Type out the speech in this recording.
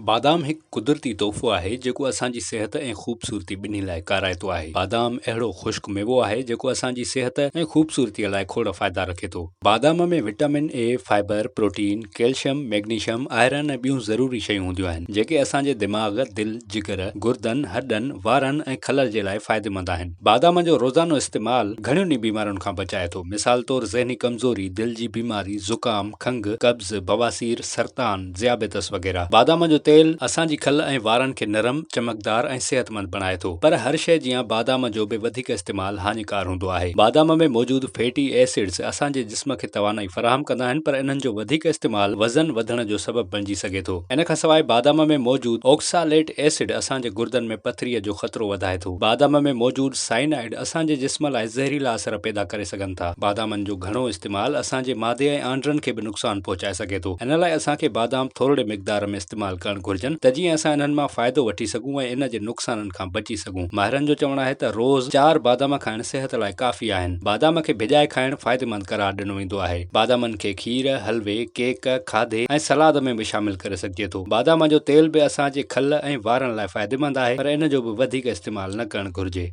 बादाम हिकु कुदरती तोहफ़ो आहे जेको असांजी सिहत ऐं ख़ूबसूरती ॿिन्ही लाइ काराइतो आहे। बादाम अहिड़ो ख़ुश्क मेवो आहे जेको असांजी सिहत ऐं ख़ूबसूरतीअ लाइ खोड़ फ़ाइदा रखे थो। बादाम में vitamin A, fibre, protein, calcium, magnesium, iron ऐं ॿियूं ज़रूरी शयूं हूंदियूं आहिनि जेके असांजे दिमाग़, दिलि, जिगर, गुर्दनि, हॾनि, वारनि ऐं खलल जे लाइ फ़ाइदेमंद आहिनि। बादाम जो रोज़ानो इस्तेमालु घणियुनि ई बीमारियुनि खां बचाए थो। मिसाल तौरु ज़हनी कमज़ोरी, दिलि जी बीमारी, ज़ुकाम, खंघि, कब्ज़, बवासीर, सरतान, ज़ियाबितस वग़ैरह। बादाम जो तेल असांजी खल ऐं वारनि खे नरम, चमकदार ऐं सेहतमंद बणाए थो। पर हर शइ जीअं बादाम जो बि वधीक इस्तेमालु हानिकार हूंदो आहे। बादाम में मौजूदु फैटी एसिड्स असांजे जिस्म खे तवानाई फराहम कंदा आहिनि, पर इन्हनि जो वधीक इस्तेमालु वज़न वधण जो सबबु बणिजी सघे थो। इन खां सवाइ बादाम में मौजूदु ऑक्सालेट एसिड असांजे गुर्दनि में पथरीअ जो ख़तरो वधाए थो। बादाम में मौजूदु साइनाइड असांजे जिस्म लाइ ज़हरीला असर पैदा करे सघनि था। बादामनि जो घणो इस्तेमालु असांजे मादे ऐं आंड्रनि खे बि नुक़सान पहुचाए सघे थो। इन लाइ असांखे बादाम थोरे मिक़दार में इस्तेमालु करणु घुर्जनि त जीअं असां इन्हनि मां फ़ाइदो वठी सघूं ऐं इन जे नुक़साननि खां बची सघूं। माहिरनि जो चवणु आहे त रोज़ 4 बादाम खाइण सिहत लाइ काफ़ी आहिनि। बादाम खे भिॼाए खाइण फ़ाइदेमंद करार ॾिनो वेंदो आहे। बादामनि खे खीर, हलवे, केक, खाधे ऐं सलाद में बि शामिल करे सघिजे थो। बादाम जो तेल बि असांजे खल ऐं वारनि लाइ फ़ाइदेमंद आहे, पर इन जो बि वधीक इस्तेमालु न करणु घुर्जे।